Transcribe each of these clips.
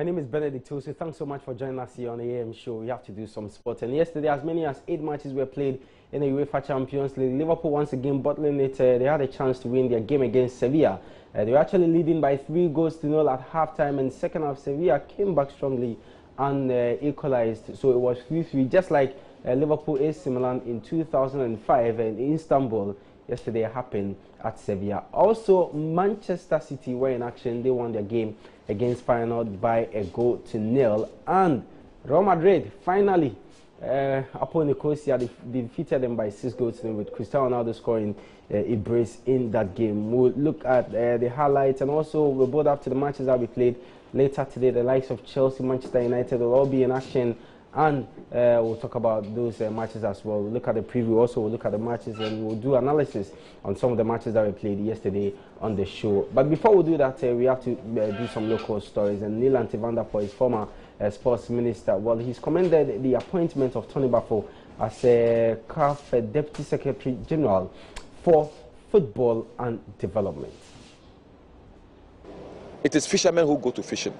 My name is Benedict Tosu. Thanks so much for joining us here on the AM show. We have to do some sports. And yesterday, as many as 8 matches were played in the UEFA Champions League. Liverpool once again bottling it. They had a chance to win their game against Sevilla. They were actually leading by 3-0 at halftime. And second half, Sevilla came back strongly and equalized. So it was 3-3, just like Liverpool AC Milan in 2005 in Istanbul. Yesterday happened at Sevilla. Also, Manchester City were in action. They won their game against Feyenoord by 1-0. And Real Madrid finally, upon Nicosia, defeated them by 6-0 with Cristiano Ronaldo scoring a brace in that game. We'll look at the highlights, and also we'll both up to the matches that we played later today. The likes of Chelsea, Manchester United will all be in action. And we'll talk about those matches as well. We'll look at the preview, also we'll look at the matches, and we'll do analysis on some of the matches that we played yesterday on the show. But before we do that, we have to do some local stories. And Nii Lante Vanderpuye, former sports minister, well, he's commended the appointment of Tony Baffoe as a CAF Deputy Secretary General for Football and Development. It is fishermen who go to fishing.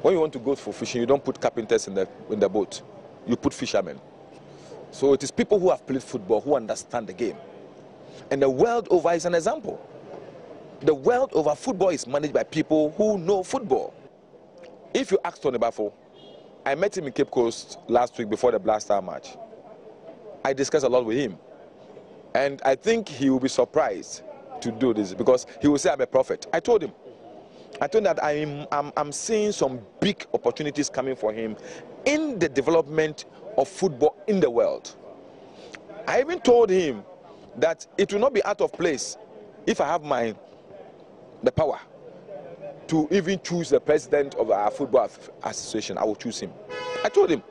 When you want to go for fishing, you don't put carpenters in the boat. You put fishermen. So it is people who have played football who understand the game. And the world over is an example. The world over, football is managed by people who know football. If you ask Tony Baffoe, I met him in Cape Coast last week before the Black Star match. I discussed a lot with him. And I think he will be surprised to do this because he will say I'm a prophet. I told him that I'm seeing some big opportunities coming for him in the development of football in the world. I even told him that it will not be out of place if I have the power to even choose the president of our football association. I will choose him. I told him.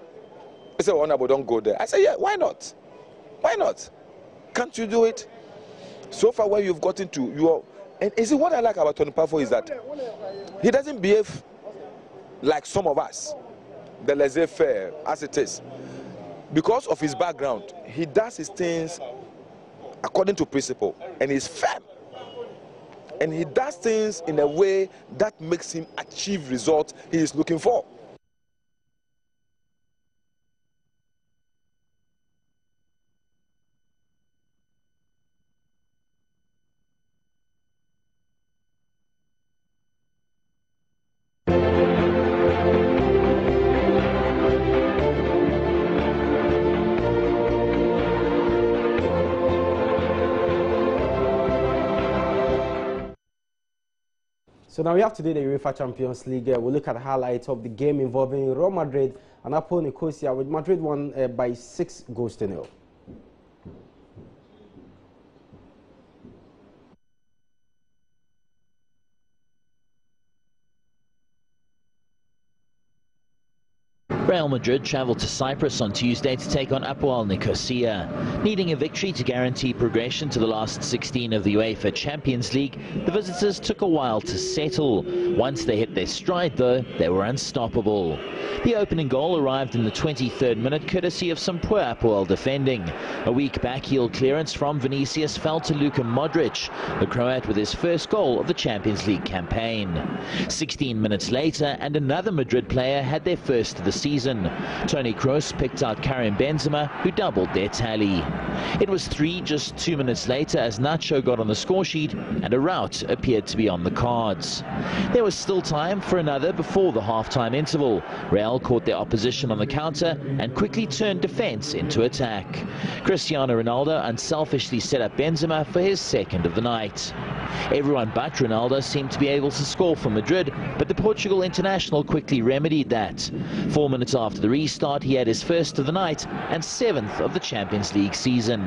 He said, "Honorable, don't go there." I said, "Yeah, why not? Why not? Can't you do it?" So far, where you've gotten to, and is it what I like about Tony Baffoe is that he doesn't behave like some of us, the laissez-faire as it is. Because of his background, he does his things according to principle, and he's firm. And he does things in a way that makes him achieve results he is looking for. So now we have to do the UEFA Champions League. We'll look at the highlights of the game involving Real Madrid and Apo Nicosia, with Madrid won by 6-0. Real Madrid travelled to Cyprus on Tuesday to take on Apoel Nicosia. Needing a victory to guarantee progression to the last 16 of the UEFA Champions League, the visitors took a while to settle. Once they hit their stride, though, they were unstoppable. The opening goal arrived in the 23rd minute, courtesy of some poor Apoel defending. A weak backheel clearance from Vinicius fell to Luka Modric, the Croat with his first goal of the Champions League campaign. 16 minutes later, and another Madrid player had their first of the season. Toni Kroos picked out Karim Benzema, who doubled their tally. It was 3 just 2 minutes later as Nacho got on the score sheet and a rout appeared to be on the cards. There was still time for another before the half-time interval. Real caught their opposition on the counter and quickly turned defence into attack. Cristiano Ronaldo unselfishly set up Benzema for his second of the night. Everyone but Ronaldo seemed to be able to score for Madrid, but the Portugal international quickly remedied that. 4 minutes after the restart, he had his first of the night and 7th of the Champions League season.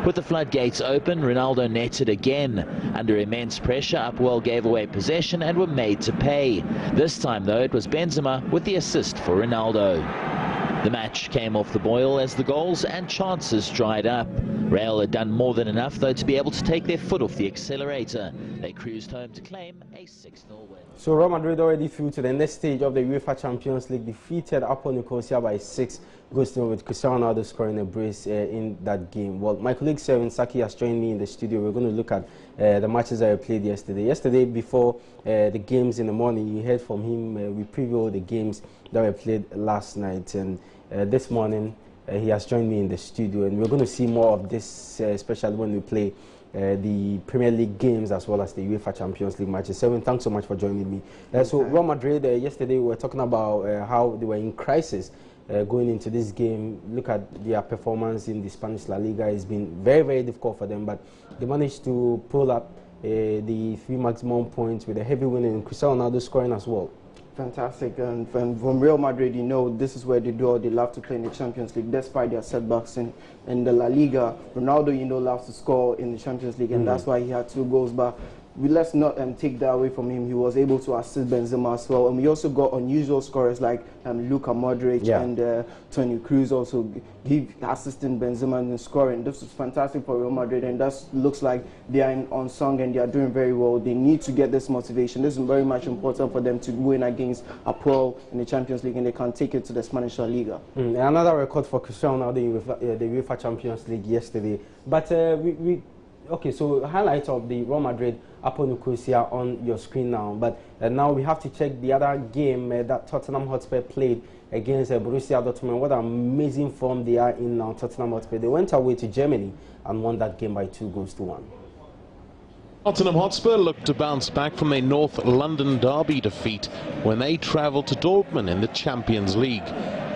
With the floodgates open, Ronaldo netted again. Under immense pressure, Apoel gave away possession and were made to pay. This time, though, it was Benzema with the assist for Ronaldo. The match came off the boil as the goals and chances dried up. Real had done more than enough, though, to be able to take their foot off the accelerator. They cruised home to claim a 6-0 win. So Real Madrid already through to the next stage of the UEFA Champions League, defeated Apo Nicosia by 6 goals to 0, with Cristiano Ronaldo scoring a brace in that game. Well, my colleague Sevin Saki has joined me in the studio. We're going to look at the matches that were played yesterday. Yesterday, before the games in the morning, you heard from him. We previewed the games that were played last night, and this morning he has joined me in the studio, and we're going to see more of this, especially when we play the Premier League games as well as the UEFA Champions League matches. Sevin, thanks so much for joining me. So Real Madrid, yesterday we were talking about how they were in crisis going into this game. Look at their performance in the Spanish La Liga. It's been very, very difficult for them, but they managed to pull up the 3 maximum points with a heavy win in Cristiano Ronaldo scoring as well. Fantastic, and from Real Madrid, you know, this is where they do all they love to play in the Champions League, despite their setbacks in the La Liga. Ronaldo, you know, loves to score in the Champions League, and that's why he had 2 goals, but let's not take that away from him. He was able to assist Benzema as well, and we also got unusual scorers like Luka Modric and Tony Kroos also assisting Benzema in scoring. This is fantastic for Real Madrid, and that looks like they are on song and they are doing very well. They need to get this motivation. This is very much important for them to win against Apoel in the Champions League, and they can take it to the Spanish La Liga. Another record for Cristiano Ronaldo in the UEFA Champions League yesterday. But okay, so highlight of the Real Madrid Apo Nicosia on your screen now. But now we have to check the other game that Tottenham Hotspur played against Borussia Dortmund. What an amazing form they are in now, Tottenham Hotspur. They went away to Germany and won that game by 2 goals to 1. Tottenham Hotspur looked to bounce back from a North London derby defeat when they travelled to Dortmund in the Champions League.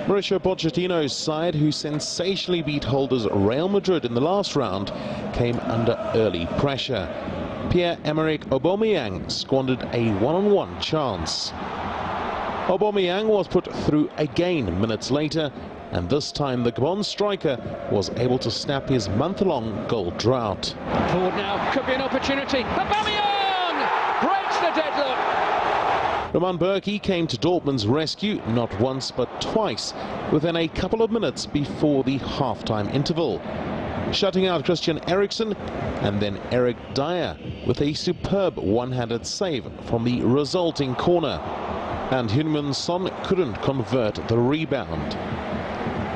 Mauricio Pochettino's side, who sensationally beat holders Real Madrid in the last round, came under early pressure. Pierre-Emerick Aubameyang squandered a one-on-one chance. Aubameyang was put through again minutes later, and this time the Gabon striker was able to snap his month-long goal drought. Forward now, could be an opportunity. Aubameyang breaks the deadlock. Roman Bürki came to Dortmund's rescue not once but twice within a couple of minutes before the half-time interval, shutting out Christian Eriksen and then Eric Dyer with a superb one-handed save from the resulting corner, and Heung-min Son couldn't convert the rebound.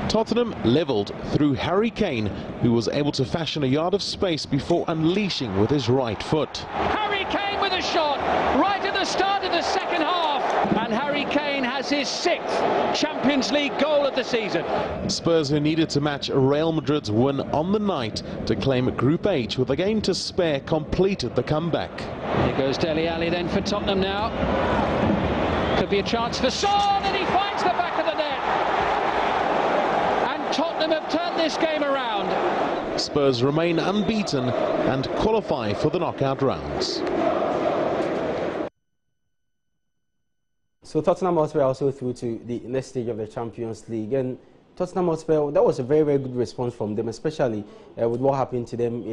Tottenham levelled through Harry Kane, who was able to fashion a yard of space before unleashing with his right foot. Harry Kane with a shot right at the start of the second half, and Harry Kane has his 6th Champions League goal of the season. Spurs, who needed to match Real Madrid's win on the night to claim Group H with a game to spare, completed the comeback. Here goes Dele Alli then for Tottenham now. Could be a chance for Son, and he finds the back of the net. Tottenham have turned this game around. Spurs remain unbeaten and qualify for the knockout rounds. So Tottenham Hotspur also through to the next stage of the Champions League, and Tottenham Hotspur, that was a very, very good response from them, especially with what happened to them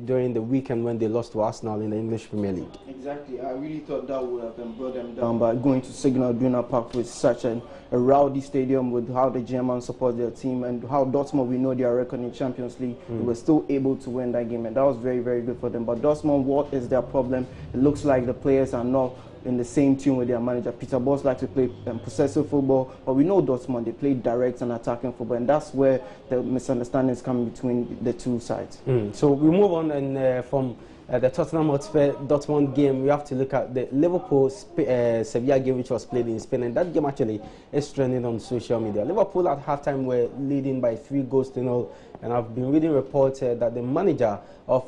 during the weekend when they lost to Arsenal in the English Premier League. Exactly. I really thought that would have brought them down by going to Signal Iduna Park with such a rowdy stadium, with how the Germans support their team and how Dortmund, we know their record in Champions League, they were still able to win that game, and that was very, very good for them. But Dortmund, what is their problem? It looks like the players are not in the same tune with their manager. Peter Bosz likes to play possessive football, but we know Dortmund, they play direct and attacking football, and that's where the misunderstandings come between the two sides. So we move on, and from the Tottenham Hotspur Dortmund game, we have to look at the Liverpool Sevilla game, which was played in Spain, and that game actually is trending on social media. Liverpool at halftime were leading by 3 goals to 0, and I've been reading reports that the manager of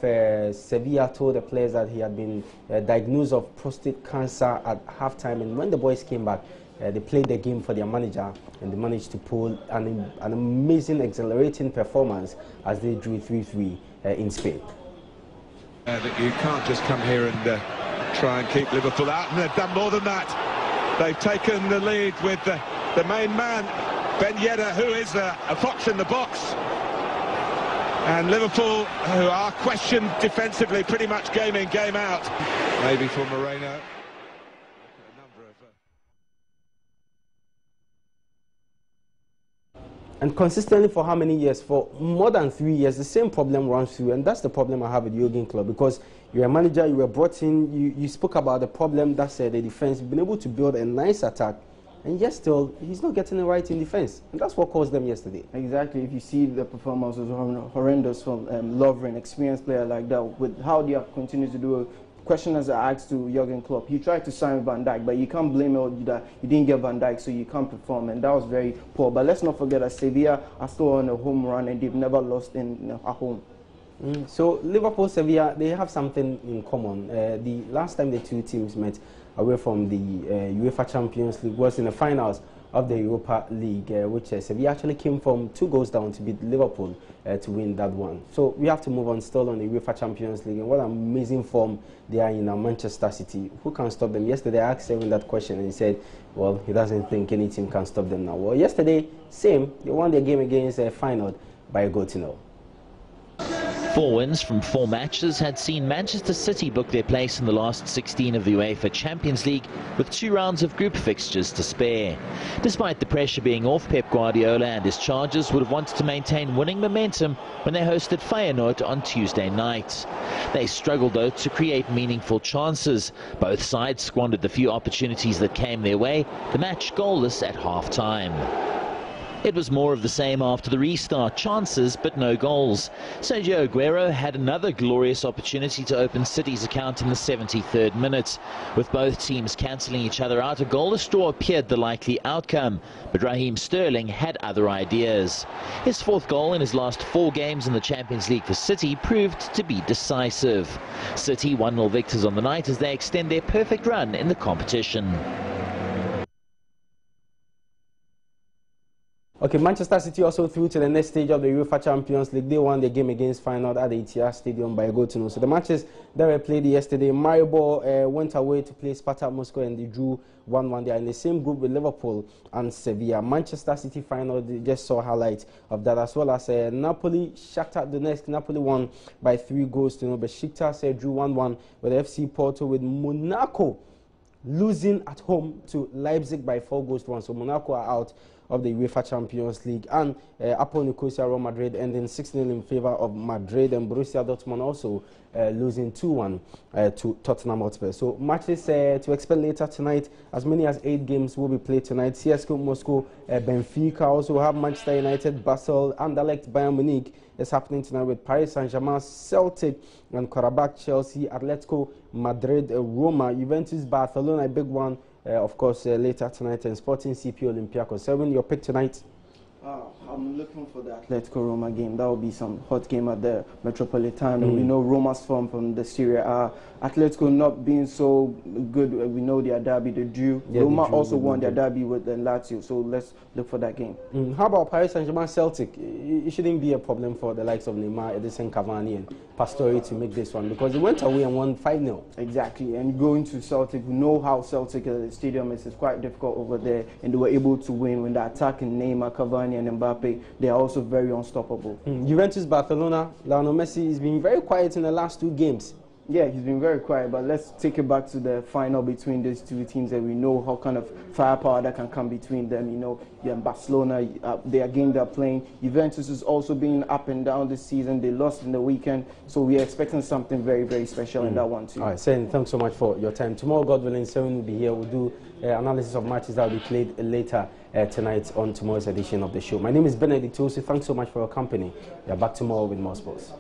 Sevilla told the players that he had been diagnosed of prostate cancer at halftime, and when the boys came back, they played the game for their manager, and they managed to pull an amazing, exhilarating performance as they drew 3-3 in Spain. That you can't just come here and try and keep Liverpool out, and they've done more than that. They've taken the lead with the main man, Ben Yedder, who is a fox in the box. And Liverpool, who are questioned defensively pretty much game in, game out. Maybe for Moreno. And consistently for how many years? For more than 3 years, the same problem runs through, and that's the problem I have with Jurgen Klopp, because you're a manager, you were brought in, you spoke about the problem, that's the defense. You've been able to build a nice attack, and yet still, he's not getting it right in defense. And that's what caused them yesterday. Exactly. If you see the performance was horrendous from Lovren, experienced player like that, with how they have continued to do it. Questioners are asked to Jurgen Klopp. He tried to sign Van Dijk, but you can't blame him that you didn't get Van Dijk, so you can't perform, and that was very poor. But let's not forget that Sevilla are still on a home run, and they've never lost at home. So Liverpool, Sevilla, they have something in common. The last time the two teams met away from the UEFA Champions League was in the finals of the Europa League, which Sevilla actually came from 2 goals down to beat Liverpool to win that one. So we have to move on still on the UEFA Champions League, and what amazing form they are in Manchester City. Who can stop them? Yesterday I asked him that question, and he said, well, he doesn't think any team can stop them now. Well, yesterday, same. They won their game against Feyenoord by a goal to 0. 4 wins from 4 matches had seen Manchester City book their place in the last 16 of the UEFA Champions League, with 2 rounds of group fixtures to spare. Despite the pressure being off, Pep Guardiola and his charges would have wanted to maintain winning momentum when they hosted Feyenoord on Tuesday night. They struggled though to create meaningful chances. Both sides squandered the few opportunities that came their way, the match goalless at half-time. It was more of the same after the restart, chances but no goals. Sergio Aguero had another glorious opportunity to open City's account in the 73rd minute. With both teams cancelling each other out, a goalless draw appeared the likely outcome, but Raheem Sterling had other ideas. His 4th goal in his last 4 games in the Champions League for City proved to be decisive. City 1-0 victors on the night as they extend their perfect run in the competition. Okay, Manchester City also through to the next stage of the UEFA Champions League. They won their game against Feyenoord at the Etihad Stadium by a goal to 0. So the matches that were played yesterday, Maribor went away to play Spartak Moscow and they drew 1-1. They are in the same group with Liverpool and Sevilla. Manchester City Feyenoord, they just saw highlights of that, as well as Napoli, Shakhtar Donetsk. Napoli won by 3 goals to 0. Besiktas drew 1-1 with FC Porto, with Monaco losing at home to Leipzig by 4 goals to 1. So Monaco are out of the UEFA Champions League, and Apoel Nicosia Real Madrid ending 6-0 in favour of Madrid, and Borussia Dortmund also losing 2-1 to Tottenham Hotspur. So matches to expect later tonight. As many as 8 games will be played tonight. CSKA Moscow, Benfica, also have Manchester United, Basel, Anderlecht, Bayern Munich. It's happening tonight with Paris Saint-Germain, Celtic, and Karabakh, Chelsea, Atletico Madrid, Roma, Juventus, Barcelona, a big one. Of course, later tonight, and Sporting CP Olympiacos. 7, your pick tonight? I'm looking for the Atletico Roma game. That will be some hot game at the Metropolitano. We know Roma's form from the Serie A. Atletico not being so good. We know their derby, the drew. Yeah, Roma also won their derby with the Lazio. So let's look for that game. How about Paris Saint-Germain Celtic? It shouldn't be a problem for the likes of Neymar, Edison Cavani, and Pastore to make this one, because they went away and won 5-0. Exactly. And going to Celtic, we know how Celtic stadium is. It's quite difficult over there, and they were able to win when the attacking Neymar, Cavani, and Mbappe. They are also very unstoppable. Juventus, Barcelona, Lionel Messi has been very quiet in the last 2 games. Yeah, he's been very quiet, but let's take it back to the final between these 2 teams, and we know how kind of firepower that can come between them. You know, Barcelona, their game they're playing. Juventus is also being up and down this season. They lost in the weekend, so we're expecting something very, very special in that one too. All right, Sen, thanks so much for your time. Tomorrow, God willing, Sen will be here. We'll do analysis of matches that will be played later tonight on tomorrow's edition of the show. My name is Benedict Osu. Thanks so much for your company. We are back tomorrow with more sports.